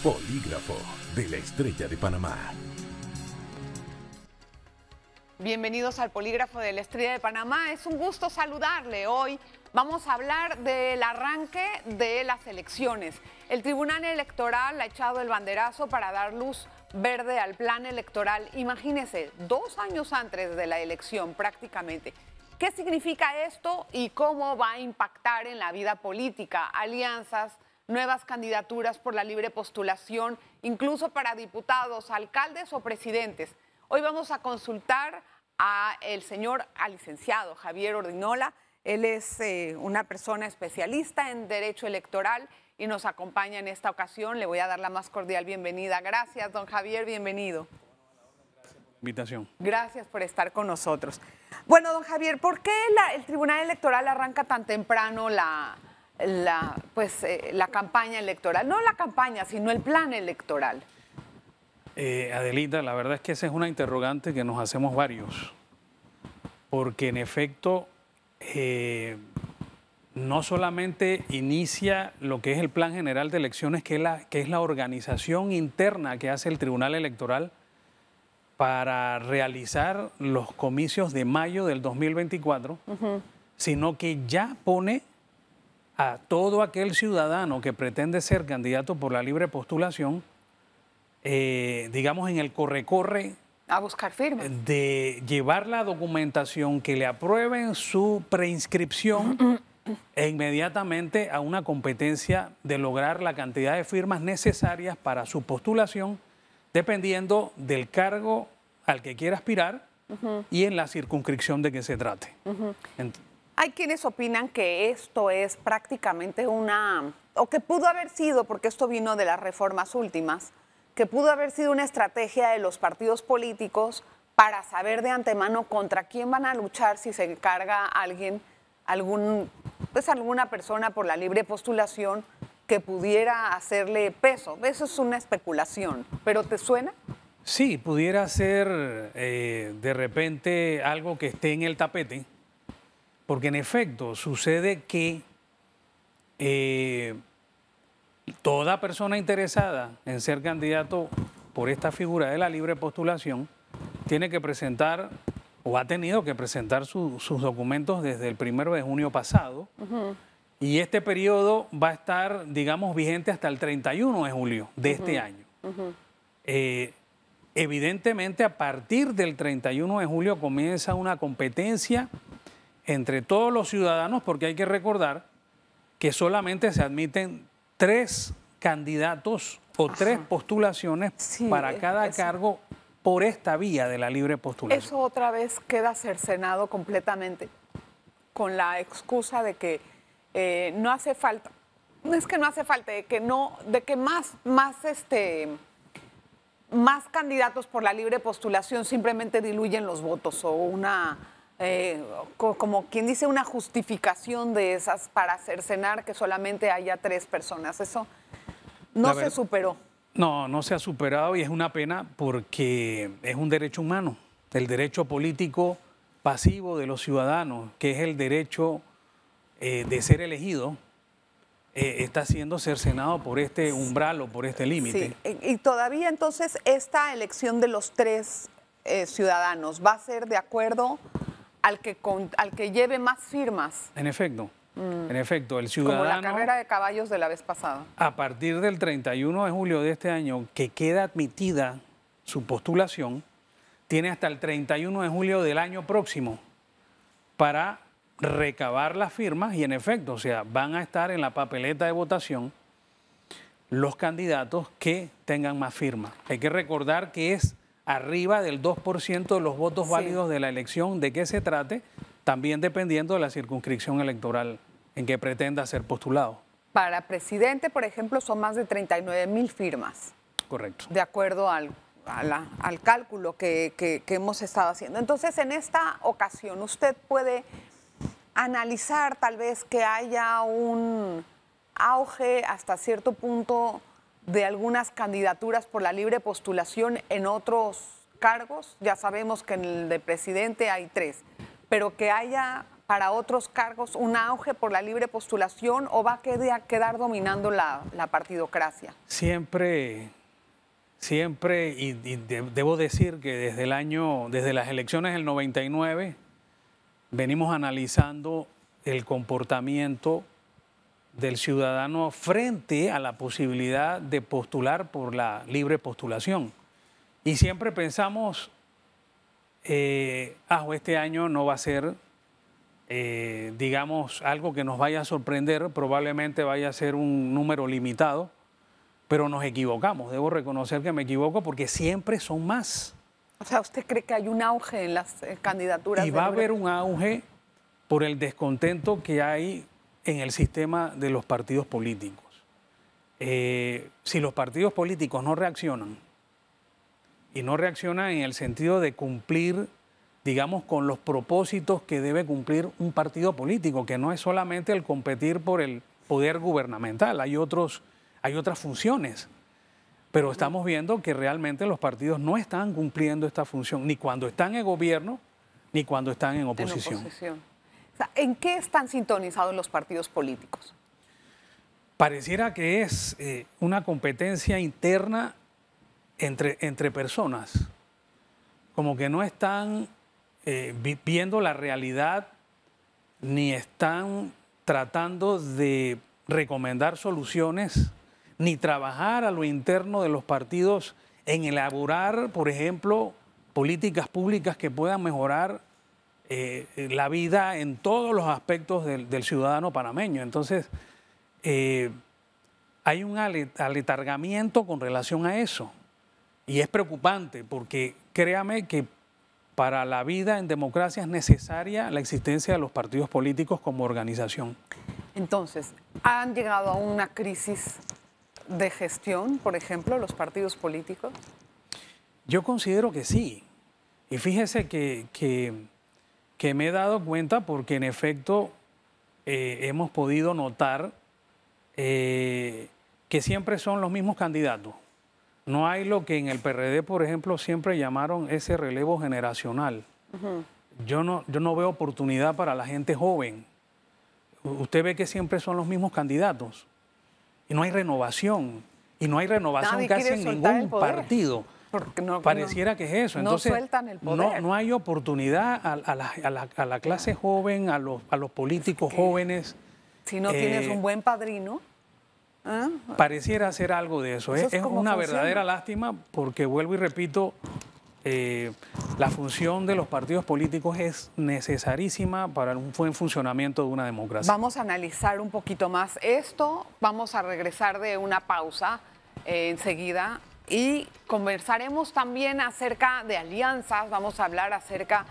Polígrafo de la Estrella de Panamá. Bienvenidos al Polígrafo de la Estrella de Panamá. Es un gusto saludarle. Hoy vamos a hablar del arranque de las elecciones. El Tribunal Electoral ha echado el banderazo para dar luz verde al plan electoral. Imagínese, 2 años antes de la elección prácticamente. ¿Qué significa esto y cómo va a impactar en la vida política? Alianzas, nuevas candidaturas por la libre postulación, incluso para diputados, alcaldes o presidentes. Hoy vamos a consultar al licenciado Javier Ordinola. Él es una persona especialista en derecho electoral y nos acompaña en esta ocasión. Le voy a dar la más cordial bienvenida. Gracias, don Javier, bienvenido. Invitación. Gracias por estar con nosotros. Bueno, don Javier, ¿por qué el Tribunal Electoral arranca tan temprano la campaña electoral? No la campaña, sino el plan electoral. Adelita, la verdad es que esa es una interrogante que nos hacemos varios, porque en efecto no solamente inicia lo que es el Plan General de Elecciones, que es la organización interna que hace el Tribunal Electoral para realizar los comicios de mayo del 2024, sino que ya pone a todo aquel ciudadano que pretende ser candidato por la libre postulación, digamos, en el corre-corre a buscar firmas, de llevar la documentación, que le aprueben su preinscripción e inmediatamente a una competencia de lograr la cantidad de firmas necesarias para su postulación, dependiendo del cargo al que quiera aspirar y en la circunscripción de que se trate. Hay quienes opinan que esto es prácticamente o que pudo haber sido, porque esto vino de las reformas últimas, que pudo haber sido una estrategia de los partidos políticos para saber de antemano contra quién van a luchar si se encarga alguna persona por la libre postulación que pudiera hacerle peso. Eso es una especulación, ¿pero te suena? Sí, pudiera ser de repente algo que esté en el tapete, porque en efecto sucede que toda persona interesada en ser candidato por esta figura de la libre postulación tiene que presentar o ha tenido que presentar sus documentos desde el 1 de junio pasado. Y este periodo va a estar, digamos, vigente hasta el 31 de julio de este año. Evidentemente, a partir del 31 de julio comienza una competencia entre todos los ciudadanos, porque hay que recordar que solamente se admiten 3 candidatos o 3 postulaciones para cada cargo por esta vía de la libre postulación. Eso otra vez queda cercenado completamente con la excusa de que no hace falta, no es que no hace falta, de que más candidatos por la libre postulación simplemente diluyen los votos o como quien dice, una justificación de esas para cercenar que solamente haya 3 personas. Eso no se superó. No se ha superado y es una pena porque es un derecho humano, el derecho político pasivo de los ciudadanos, que es el derecho de ser elegido, está siendo cercenado por este umbral o por este límite. Sí. Y todavía entonces esta elección de los 3 ciudadanos va a ser de acuerdo al que lleve más firmas. En efecto, el ciudadano... Como la carrera de caballos de la vez pasada. A partir del 31 de julio de este año, que queda admitida su postulación, tiene hasta el 31 de julio del año próximo para recabar las firmas y en efecto, o sea, van a estar en la papeleta de votación los candidatos que tengan más firmas. Hay que recordar que es arriba del 2% de los votos válidos de la elección, de qué se trate, también dependiendo de la circunscripción electoral en que pretenda ser postulado. Para presidente, por ejemplo, son más de 39,000 firmas. Correcto. De acuerdo al cálculo que hemos estado haciendo. Entonces, en esta ocasión, usted puede analizar tal vez que haya un auge hasta cierto punto de algunas candidaturas por la libre postulación en otros cargos. Ya sabemos que en el de presidente hay 3, pero que haya para otros cargos un auge por la libre postulación o va a quedar dominando la partidocracia? Siempre, debo decir que desde las elecciones del 99, venimos analizando el comportamiento del ciudadano frente a la posibilidad de postular por la libre postulación. Y siempre pensamos, este año no va a ser, digamos, algo que nos vaya a sorprender, probablemente vaya a ser un número limitado, pero nos equivocamos. Debo reconocer que me equivoco porque siempre son más. O sea, ¿usted cree que hay un auge en las candidaturas? Y va a haber un auge por el descontento que hay en el sistema de los partidos políticos. Si los partidos políticos no reaccionan, y no reaccionan en el sentido de cumplir, digamos, con los propósitos que debe cumplir un partido político, que no es solamente el competir por el poder gubernamental, hay otras funciones. Pero estamos viendo que realmente los partidos no están cumpliendo esta función, ni cuando están en gobierno, ni cuando están en oposición. O sea, ¿en qué están sintonizados los partidos políticos? Pareciera que es una competencia interna entre personas, como que no están viendo la realidad ni están tratando de recomendar soluciones ni trabajar a lo interno de los partidos en elaborar, por ejemplo, políticas públicas que puedan mejorar la vida en todos los aspectos del ciudadano panameño. Entonces, hay un aletargamiento con relación a eso. Y es preocupante porque créame que para la vida en democracia es necesaria la existencia de los partidos políticos como organización. Entonces, ¿han llegado a una crisis de gestión, por ejemplo, los partidos políticos? Yo considero que sí. Y fíjese que me he dado cuenta porque en efecto hemos podido notar que siempre son los mismos candidatos. No hay lo que en el PRD, por ejemplo, siempre llamaron ese relevo generacional. Yo no veo oportunidad para la gente joven. Usted ve que siempre son los mismos candidatos. Y no hay renovación. Y no hay renovación casi en ningún partido. Porque pareciera que es eso. Entonces, no sueltan el poder. No hay oportunidad a la clase joven, a los políticos jóvenes. Si no tienes un buen padrino... Pareciera ser algo de eso. Es una verdadera lástima porque, vuelvo y repito, la función de los partidos políticos es necesarísima para un buen funcionamiento de una democracia. Vamos a analizar un poquito más esto. Vamos a regresar de una pausa enseguida y conversaremos también acerca de alianzas. Vamos a hablar acerca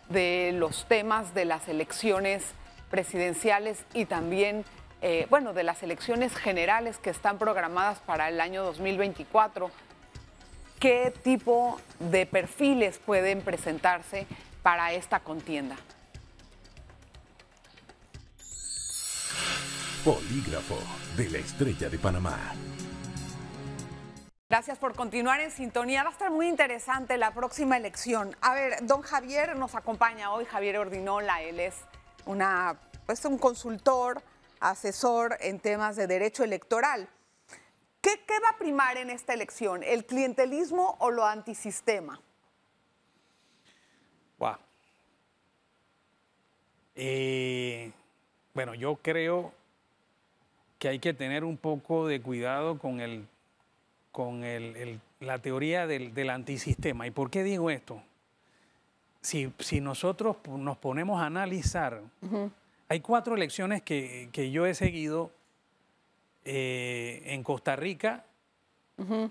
de los temas de las elecciones presidenciales y también de las elecciones generales que están programadas para el año 2024. ¿Qué tipo de perfiles pueden presentarse para esta contienda? Polígrafo de la Estrella de Panamá. Gracias por continuar en sintonía. Va a estar muy interesante la próxima elección. A ver, don Javier nos acompaña hoy, Javier Ordinola. Él es un consultor, asesor en temas de derecho electoral. ¿Qué va a primar en esta elección? ¿El clientelismo o lo antisistema? Wow. Bueno, yo creo que hay que tener un poco de cuidado con la teoría del antisistema. ¿Y por qué digo esto? Si nosotros nos ponemos a analizar, hay 4 elecciones que yo he seguido en Costa Rica,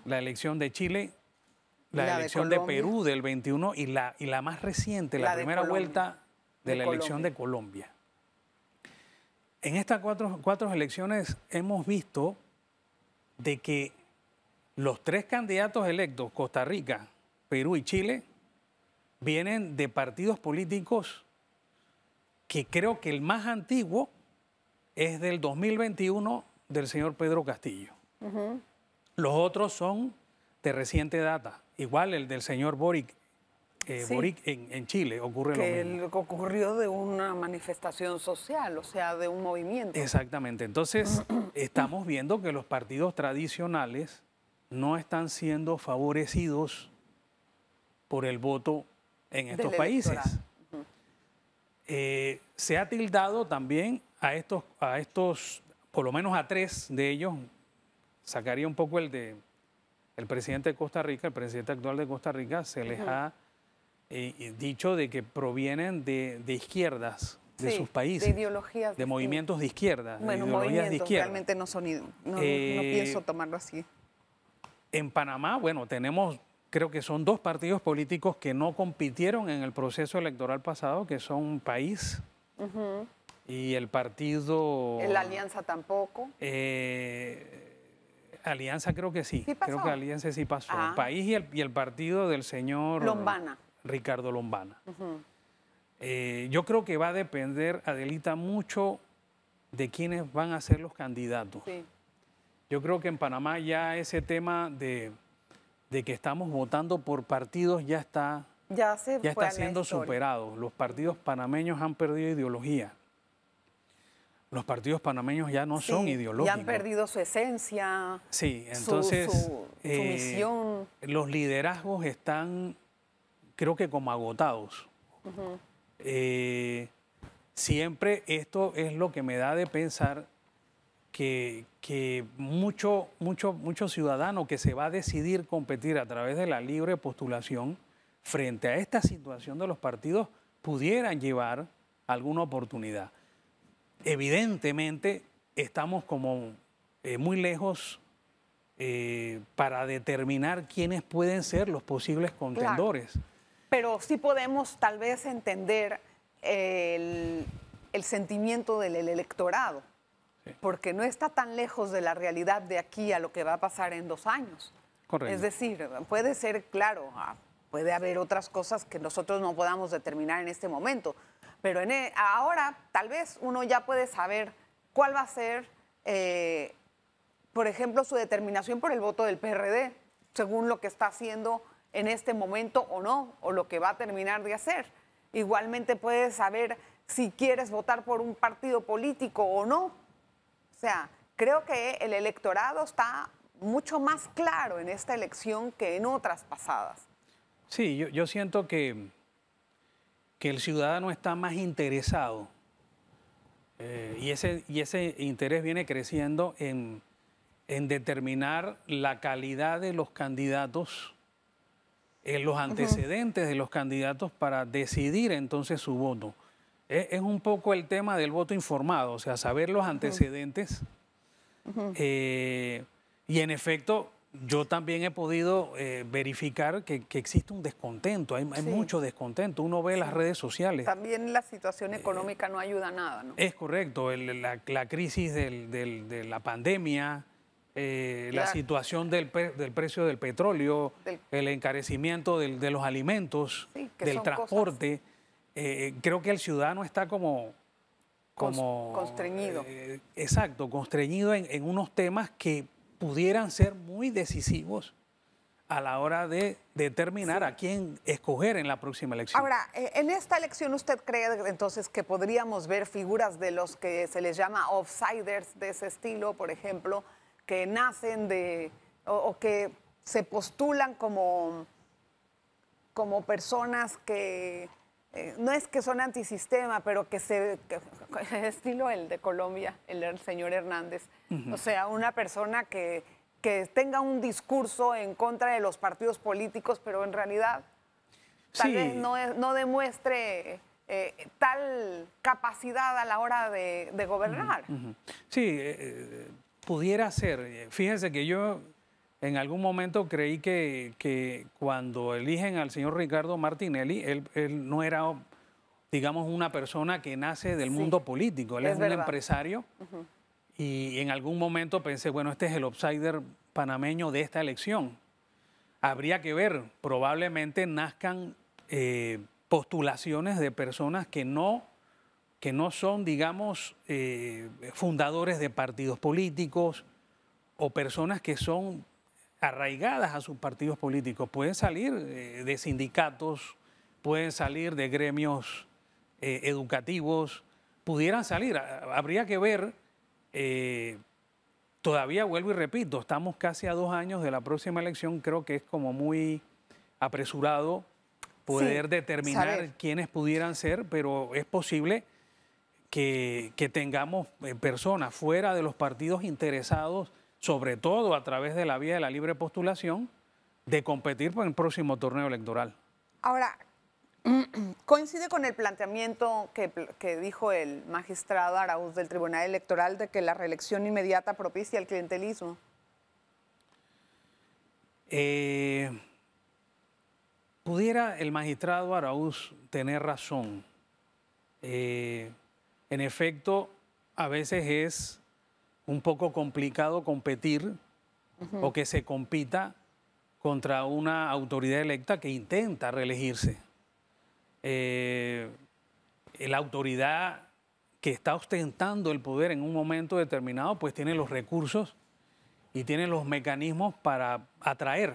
la elección de Chile, la elección de Perú del 21 y la más reciente, la primera vuelta de la elección de Colombia. En estas cuatro elecciones hemos visto de que los 3 candidatos electos, Costa Rica, Perú y Chile, vienen de partidos políticos que creo que el más antiguo es del 2021 del señor Pedro Castillo. Los otros son de reciente data. Igual el del señor Boric Boric en Chile ocurre lo mismo. Que ocurrió de una manifestación social, o sea, de un movimiento. Exactamente. Entonces, estamos viendo que los partidos tradicionales no están siendo favorecidos por el voto en estos Del países. electorado. Se ha tildado también a estos, por lo menos a 3 de ellos, sacaría un poco el presidente de Costa Rica, el presidente actual de Costa Rica, se les ha dicho de que provienen de izquierdas de sus países, de ideologías, de movimientos de izquierda, bueno, de ideologías de izquierda. realmente no son, no pienso tomarlo así. En Panamá, bueno, tenemos, creo que son 2 partidos políticos que no compitieron en el proceso electoral pasado, que son País y el partido... La Alianza tampoco. Alianza creo que sí. ¿Sí pasó? Creo que Alianza sí pasó. Ah. País y el partido del señor... Lombana. Ricardo Lombana. Yo creo que va a depender, Adelita, mucho de quiénes van a ser los candidatos. Sí. Yo creo que en Panamá ya ese tema de que estamos votando por partidos ya está siendo superado. Los partidos panameños han perdido ideología. Los partidos panameños ya no son ideológicos. Ya han perdido su esencia. Sí, entonces su misión. Los liderazgos están, creo que como agotados. Siempre esto es lo que me da de pensar que mucho ciudadano que se va a decidir competir a través de la libre postulación frente a esta situación de los partidos pudieran llevar alguna oportunidad. Evidentemente estamos como muy lejos para determinar quiénes pueden ser los posibles contendores. Claro. Pero sí podemos tal vez entender el sentimiento del electorado, porque no está tan lejos de la realidad de aquí a lo que va a pasar en 2 años. Correcto. Es decir, puede ser, claro, puede haber otras cosas que nosotros no podamos determinar en este momento, pero ahora tal vez uno ya puede saber cuál va a ser, por ejemplo, su determinación por el voto del PRD, según lo que está haciendo en este momento o no, o lo que va a terminar de hacer. Igualmente puedes saber si quieres votar por un partido político o no. O sea, creo que el electorado está mucho más claro en esta elección que en otras pasadas. Sí, yo siento que el ciudadano está más interesado y ese interés viene creciendo en determinar la calidad de los candidatos, los antecedentes de los candidatos para decidir entonces su voto. Es un poco el tema del voto informado, o sea, saber los antecedentes. Y en efecto, yo también he podido verificar que existe un descontento, hay mucho descontento. Uno ve las redes sociales. También la situación económica no ayuda a nada, ¿no? Es correcto, la crisis de la pandemia, la situación del precio del petróleo, el encarecimiento de los alimentos, del transporte. Creo que el ciudadano está como constreñido. Exacto, constreñido en unos temas que pudieran ser muy decisivos a la hora de determinar a quién escoger en la próxima elección. Ahora, en esta elección, ¿usted cree entonces que podríamos ver figuras de los que se les llama outsiders de ese estilo, por ejemplo, que nacen o que se postulan como personas que no es que son antisistema, pero estilo el de Colombia, el señor Hernández, o sea, una persona que tenga un discurso en contra de los partidos políticos, pero en realidad tal vez no demuestre tal capacidad a la hora de gobernar. Sí, pudiera ser. Fíjense que yo en algún momento creí que cuando eligen al señor Ricardo Martinelli, él no era, digamos, una persona que nace del mundo político, él es un empresario. Y en algún momento pensé, bueno, este es el outsider panameño de esta elección. Habría que ver, probablemente nazcan postulaciones de personas que no son, digamos, fundadores de partidos políticos o personas que son arraigadas a sus partidos políticos. Pueden salir de sindicatos, pueden salir de gremios educativos, pudieran salir. Habría que ver, todavía vuelvo y repito, estamos casi a 2 años de la próxima elección, creo que es como muy apresurado poder determinar quiénes pudieran ser, pero es posible que tengamos personas fuera de los partidos interesados, sobre todo a través de la vía de la libre postulación, de competir por el próximo torneo electoral. Ahora, coincide con el planteamiento que dijo el magistrado Araúz del Tribunal Electoral de que la reelección inmediata propicia el clientelismo. Pudiera el magistrado Araúz tener razón. En efecto, a veces es un poco complicado competir o que se compita contra una autoridad electa que intenta reelegirse. La autoridad que está ostentando el poder en un momento determinado, pues tiene los recursos y tiene los mecanismos para atraer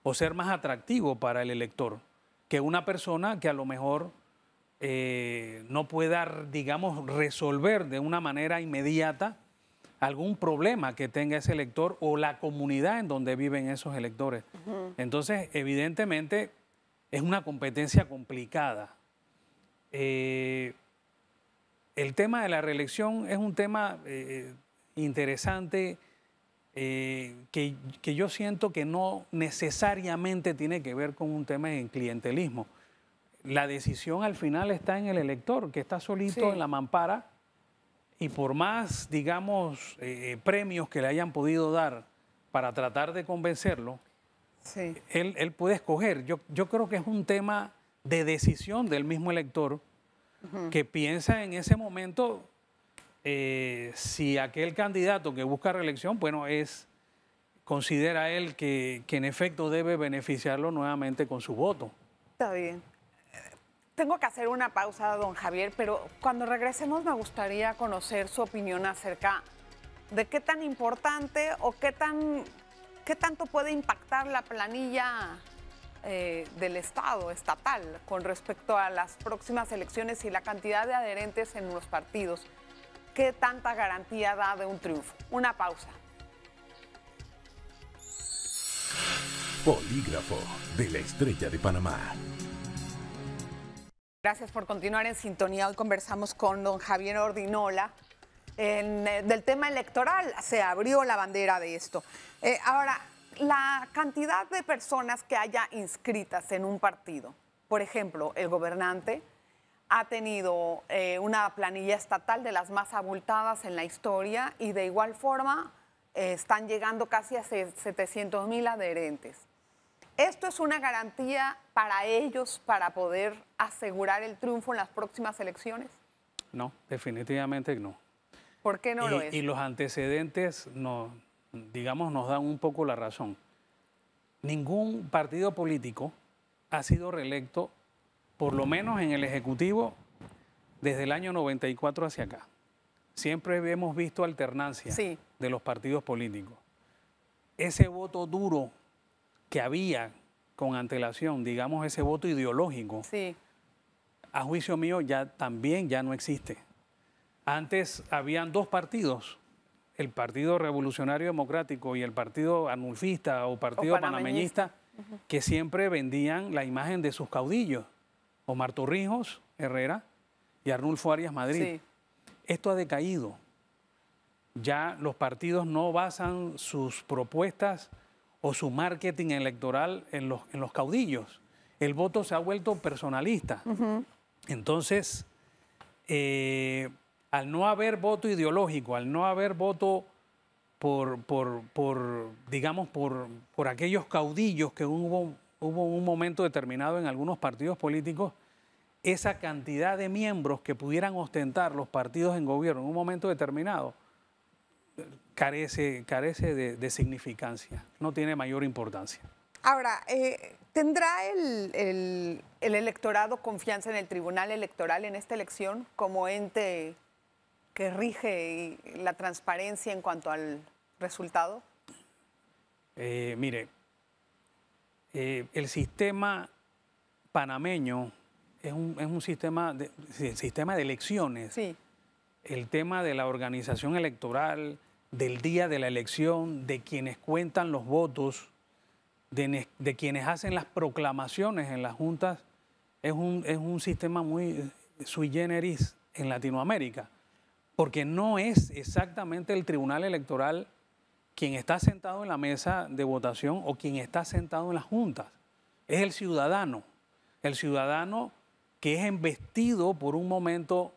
o ser más atractivo para el elector que una persona que a lo mejor no pueda, digamos, resolver de una manera inmediata algún problema que tenga ese elector o la comunidad en donde viven esos electores. Entonces, evidentemente, es una competencia complicada. El tema de la reelección es un tema interesante que yo siento que no necesariamente tiene que ver con un tema de clientelismo. La decisión al final está en el elector, que está solito en la mampara, y por más, digamos, premios que le hayan podido dar para tratar de convencerlo, él puede escoger. Yo creo que es un tema de decisión del mismo elector que piensa en ese momento si aquel candidato que busca reelección, bueno, considera él que en efecto debe beneficiarlo nuevamente con su voto. Está bien. Tengo que hacer una pausa, don Javier, pero cuando regresemos me gustaría conocer su opinión acerca de qué tan importante o qué tanto puede impactar la planilla del Estado, estatal, con respecto a las próximas elecciones y la cantidad de adherentes en los partidos. ¿Qué tanta garantía da de un triunfo? Una pausa. Polígrafo de la Estrella de Panamá. Gracias por continuar en sintonía. Hoy conversamos con don Javier Ordinola del tema electoral. Se abrió la bandera de esto. Ahora, la cantidad de personas que haya inscritas en un partido, por ejemplo, el gobernante ha tenido una planilla estatal de las más abultadas en la historia y de igual forma están llegando casi a 700,000 adherentes. ¿Esto es una garantía para ellos para poder asegurar el triunfo en las próximas elecciones? No, definitivamente no. ¿Por qué no lo es? Y los antecedentes nos dan un poco la razón. Ningún partido político ha sido reelecto, por lo menos en el Ejecutivo, desde el año 94 hacia acá. Siempre hemos visto alternancia de los partidos políticos. Ese voto duro que había con antelación, digamos ese voto ideológico, a juicio mío también ya no existe. Antes habían 2 partidos, el Partido Revolucionario Democrático y el Partido Arnulfista o Partido Panameñista, que siempre vendían la imagen de sus caudillos, Omar Torrijos Herrera y Arnulfo Arias Madrid. Esto ha decaído. Ya los partidos no basan sus propuestas o su marketing electoral en los caudillos. El voto se ha vuelto personalista. Entonces, al no haber voto ideológico, al no haber voto por aquellos caudillos que hubo en un momento determinado en algunos partidos políticos, esa cantidad de miembros que pudieran ostentar los partidos en gobierno en un momento determinado, carece de significancia, no tiene mayor importancia. Ahora, ¿tendrá el electorado confianza en el Tribunal Electoral en esta elección como ente que rige la transparencia en cuanto al resultado? Mire, el sistema panameño es un sistema de elecciones. Sí. El tema de la organización electoral, del día de la elección, de quienes cuentan los votos, de quienes hacen las proclamaciones en las juntas, es un sistema muy sui generis en Latinoamérica, porque no es exactamente el Tribunal Electoral quien está sentado en la mesa de votación o quien está sentado en las juntas. Es el ciudadano que es embestido por un momento,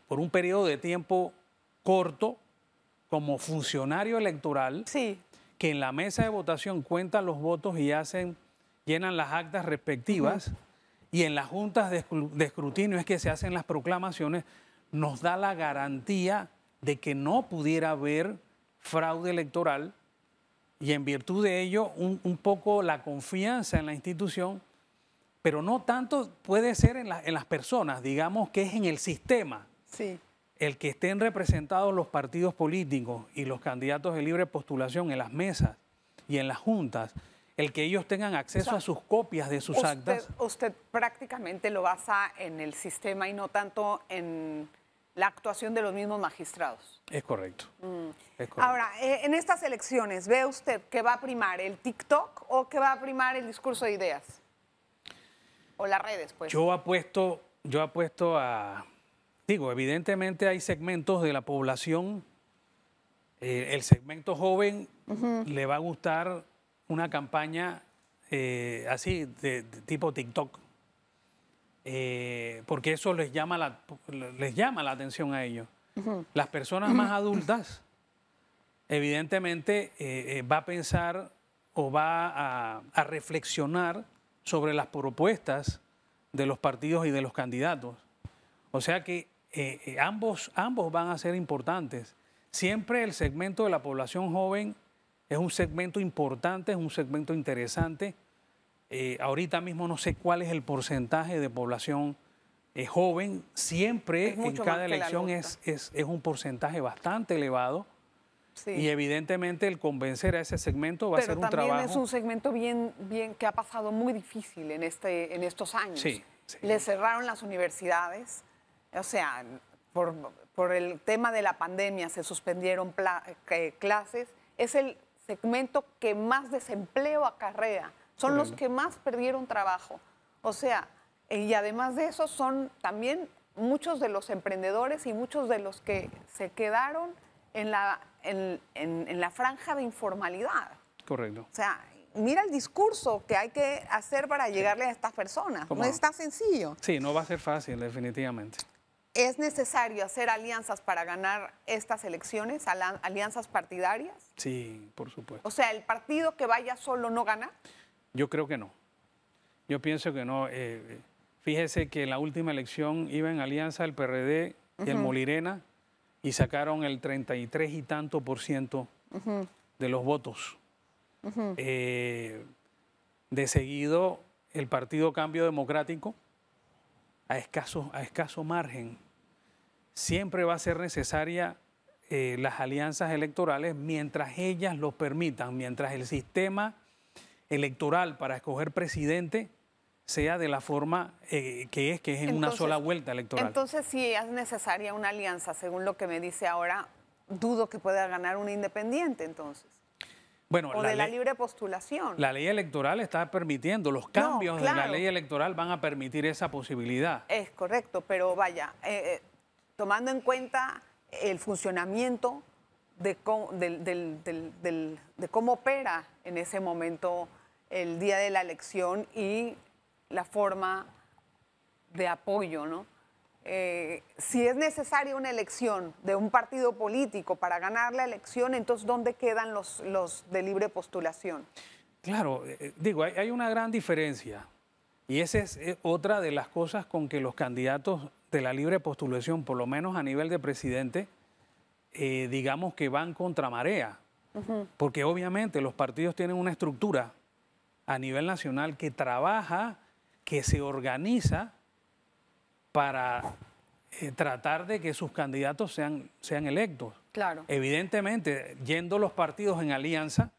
por un periodo de tiempo corto, como funcionario electoral, Sí. que en la mesa de votación cuentan los votos y llenan las actas respectivas, y en las juntas de escrutinio es que se hacen las proclamaciones, nos da la garantía de que no pudiera haber fraude electoral, y en virtud de ello un poco la confianza en la institución, pero no tanto puede ser en las personas, digamos que es en el sistema. Sí. El que estén representados los partidos políticos y los candidatos de libre postulación en las mesas y en las juntas, el que ellos tengan acceso a sus copias de sus actas. Usted prácticamente lo basa en el sistema y no tanto en la actuación de los mismos magistrados. Es correcto. Es correcto. Ahora, en estas elecciones, ¿ve usted que va a primar el TikTok o que va a primar el discurso de ideas? O las redes, pues. Yo apuesto a... Digo, evidentemente hay segmentos de la población, el segmento joven le va a gustar una campaña así, de tipo TikTok, porque eso les llama la atención a ellos. Las personas más adultas, evidentemente, va a pensar o va a reflexionar sobre las propuestas de los partidos y de los candidatos. O sea que ambos van a ser importantes. Siempre el segmento de la población joven es un segmento importante, es un segmento interesante. Ahorita mismo no sé cuál es el porcentaje de población joven. Siempre en cada elección es un porcentaje bastante elevado. Sí. Y evidentemente el convencer a ese segmento va a ser un trabajo. Pero también es un segmento bien que ha pasado muy difícil en estos años. Sí, sí. Le cerraron las universidades. O sea, por el tema de la pandemia se suspendieron clases. Es el segmento que más desempleo acarrea. Son los que más perdieron trabajo. O sea, y además de eso son también muchos de los emprendedores y muchos de los que se quedaron en la franja de informalidad. Correcto. O sea, mira el discurso que hay que hacer para llegarle a estas personas. No es tan sencillo. Sí, no va a ser fácil, definitivamente. ¿Es necesario hacer alianzas para ganar estas elecciones, alianzas partidarias? Sí, por supuesto. O sea, ¿el partido que vaya solo no gana? Yo creo que no. Yo pienso que no. Fíjese que en la última elección iba en alianza el PRD y el Molirena y sacaron el 33 y tanto por ciento de los votos. De seguido, el Partido Cambio Democrático, a escaso margen. Siempre va a ser necesaria las alianzas electorales mientras ellas lo permitan, mientras el sistema electoral para escoger presidente sea de la forma que es en una sola vuelta electoral. Entonces, si es necesaria una alianza, según lo que me dice ahora, dudo que pueda ganar un independiente, entonces. Bueno, o de la libre postulación. La ley electoral está permitiendo, los cambios de la ley electoral van a permitir esa posibilidad. Es correcto, pero vaya, tomando en cuenta el funcionamiento de cómo opera en ese momento el día de la elección y la forma de apoyo, ¿no? Si es necesaria una elección de un partido político para ganar la elección, entonces ¿dónde quedan los de libre postulación? Claro, digo, hay una gran diferencia y esa es otra de las cosas con que los candidatos de la libre postulación, por lo menos a nivel de presidente, digamos que van contra marea, porque obviamente los partidos tienen una estructura a nivel nacional que trabaja, que se organiza para tratar de que sus candidatos sean electos. Claro. Evidentemente, yendo los partidos en alianza,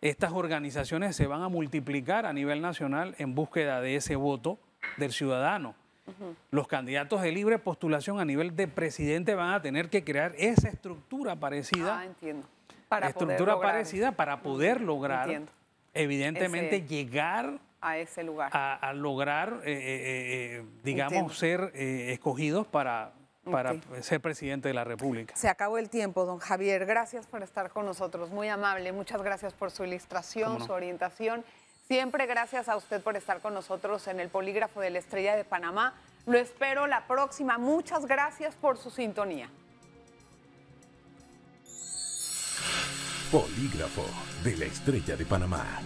estas organizaciones se van a multiplicar a nivel nacional en búsqueda de ese voto del ciudadano. Los candidatos de libre postulación a nivel de presidente van a tener que crear esa estructura parecida. Entiendo. Para poder lograr, Entiendo. evidentemente, llegar a ese lugar. A lograr, digamos, ser escogidos para ser presidente de la República. Se acabó el tiempo, don Javier. Gracias por estar con nosotros. Muy amable. Muchas gracias por su ilustración, su orientación. Siempre gracias a usted por estar con nosotros en el Polígrafo de la Estrella de Panamá. Lo espero la próxima. Muchas gracias por su sintonía. Polígrafo de la Estrella de Panamá.